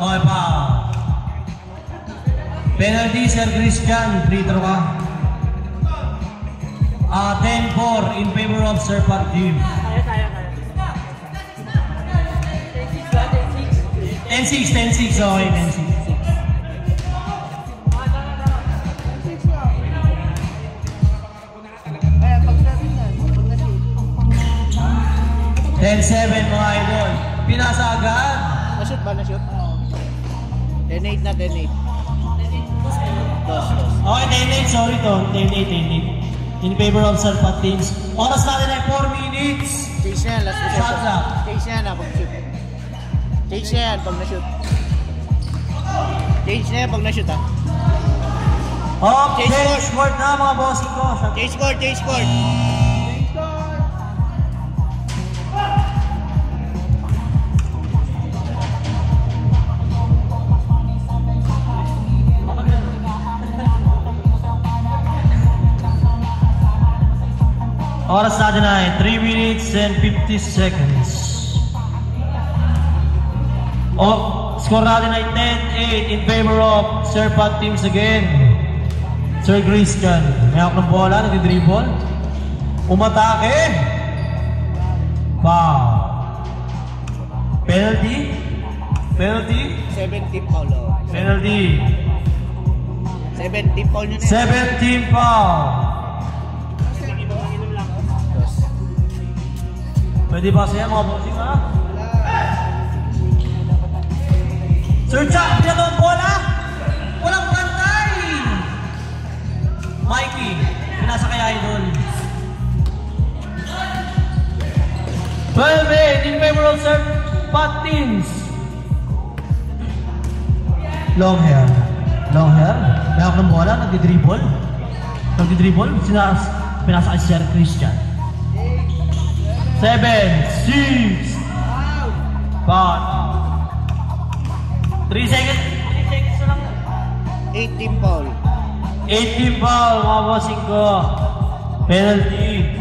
Okay pa. Penalty, Sir Christian. Free throw ka. 10-4 in favor of Sir Pat team. 10-6. Okay, 10-6. 10-7 mga idol. Pinasa agad. Na-shoot ba? Na-shoot? 10-8 na, 10-8. Okay, 10-8. Sorry to. 10-8. In favor of Sir Pat teams. Oras natin ay 4 minutes. Chase na yan, last possession. Shots up. Chase na yan na pag-shoot. Chase na yan pag na-shoot. Change na yan pag na-shoot ha. Change score na mga bossing ko. Change score. Oras natin ay 3 minutes and 50 seconds. Score natin ay 10-8 in favor of Sir Pat teams again. Sir Christian, may hawak ng bola, nag-dribble. Umatake. Foul. Penalty. 17 foul. Penalty. 17 foul nyo na yan. 17 foul. Pwede ba siya mga bossing ha? Sir Chuck, pinagawa ang bola. Walang bantay. Mikey, pinasa kay Idol. 12-8 in favor of Sir Pat teams. Long hair. May hawak ng bola, nagdi-dribble. Pinasa kay Sir Christian. 7, 6, 5, 3 seconds na lang. 18 foul. 18 foul, mga bossing ko. Penalty.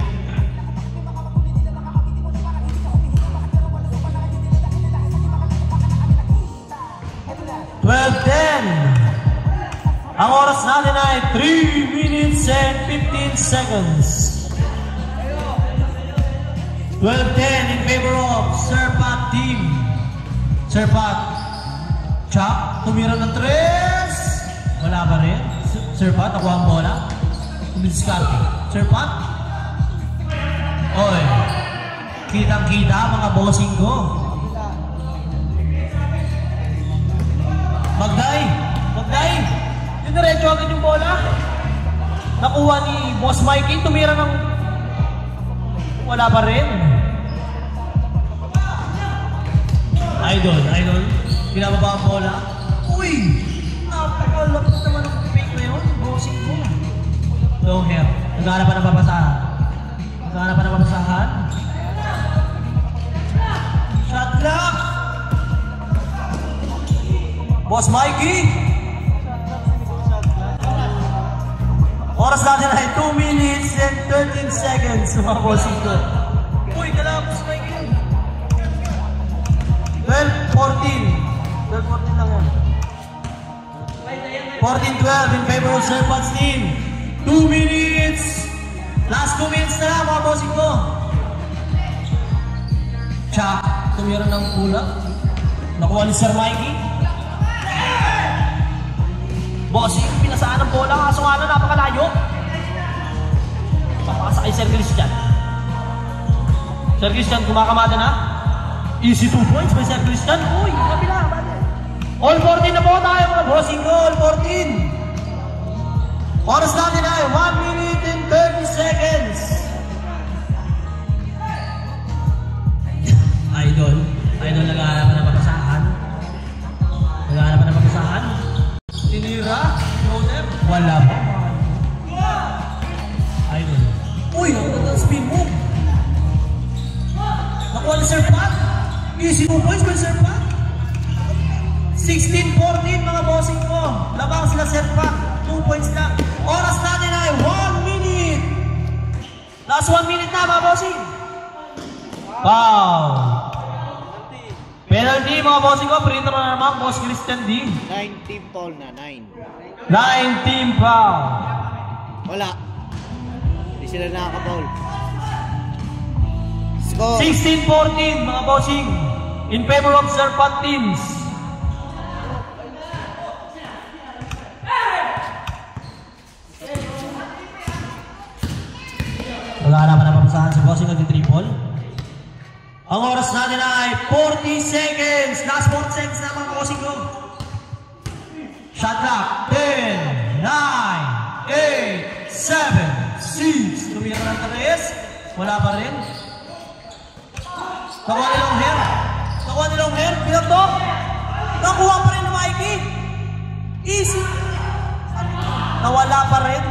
Ang oras natin ay 3 minutes and 15 seconds. 12-10 in favor of Sir Pat team. Sir Pat, Chuck, tumira ng 3. Wala ba rin? Sir Pat, nakuha ang bola. Tumidiskarte. Sir Pat? Oy, kitang-kita mga bossing ko. Magday! Yung diretso agad yung bola. Nakuha ni Boss Mikey, tumira ng... Wala pa rin. Idol. Pinababa ang bola. Uy! Napakalapit naman ang fake na yun. Bossing ko. Long hair. Naghahanap pa ng papasahan. Shot clock! Boss Mikey! Oras natin ay 2 minutes and 13 seconds. Mga bossing ko. Uy, Boss Mikey. 12-14 lang yan. 14-12 in favor of Sir Pat's team. 2 minutes. Last 2 minutes na lang mga bossing ko. Chuck, tumira ng kulang. Nakuha ni Sir Mikey. Bossing, pinasaan ng bola. Kaso nga na, napakalayo. Papasa kay Sir Christian. Sir Christian, kumakamada na. Easy 2 points by Sir Christian. Uy, kapila. All 14 na po tayo mga bossing ko. All 14. Oras natin ay 1 minute and 30 seconds. Idol, nag-aarapan na papasahan. Tinira, Joner, wala pa. Idol. Uy, ang ganda ng spin move. Nakuha ni Sir Pat. Easy 2 points by Sir Pat. 16-14 mga bossing ko. Labang sila Sir Pat. 2 points lang. Oras natin ay 1 minute. Last 1 minute na mga bossing. Foul. Penalty mga bossing ko, free throw na naman, Boss Christian D. 9 team foul na, 9. 9 team foul. Wala. Hindi sila nakaka-foul. Score. 16-14 mga bossing. In favor of Serpent teams. Wala na pa napapasahan si bossing nag-triple. Ang oras natin ay 40 seconds. Last 40 seconds na mga bossing ko. Shot clock. 10, 9, 8, 7, 6. Tumira ng Tares. Wala pa rin. Nakuha nilang hair. Nakuha nilang hair. Pinagtok. Nakuha pa rin ng Mikey. Easy. Nawala pa rin.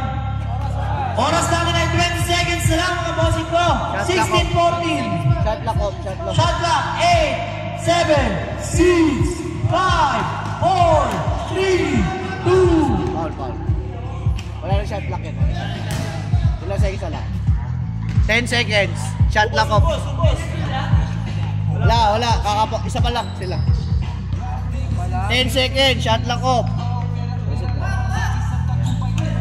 Oras natin ay 20 seconds na lang mga bossing ko. 16-14. Shot lock off, shot lock. Shot clock. 8, 7, 6, 5, 4, 3, 2. Foul, foul. Wala na shot lock yan. Ilang seconds na lang? 10 seconds. Shot lock off. Wala. Kakapo. Isa pa lang sila. 10 seconds. Shot lock off.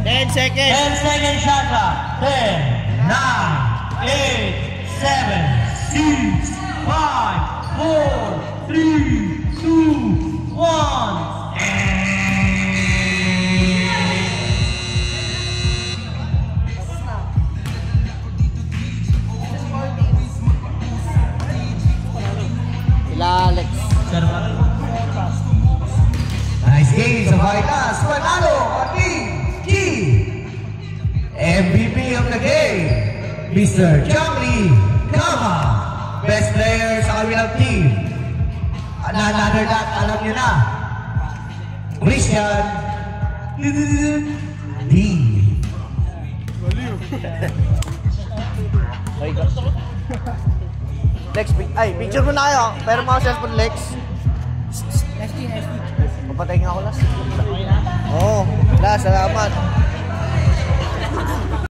10 seconds. 10 seconds shot clock. 10, 9, 8, 7, 6, 5, 4, 3, 2, 1. Alex. Nice game sa Vitas. Panalo ang Team G. MVP of the game, Mr. Chongli Kama. Best player sa kabilang team. Another that, alam nyo na. Christian D. Lex, picture mo na kayo. Pero mga cellphone, Lex. Nice. Papatay nga ako last. Oo, salamat.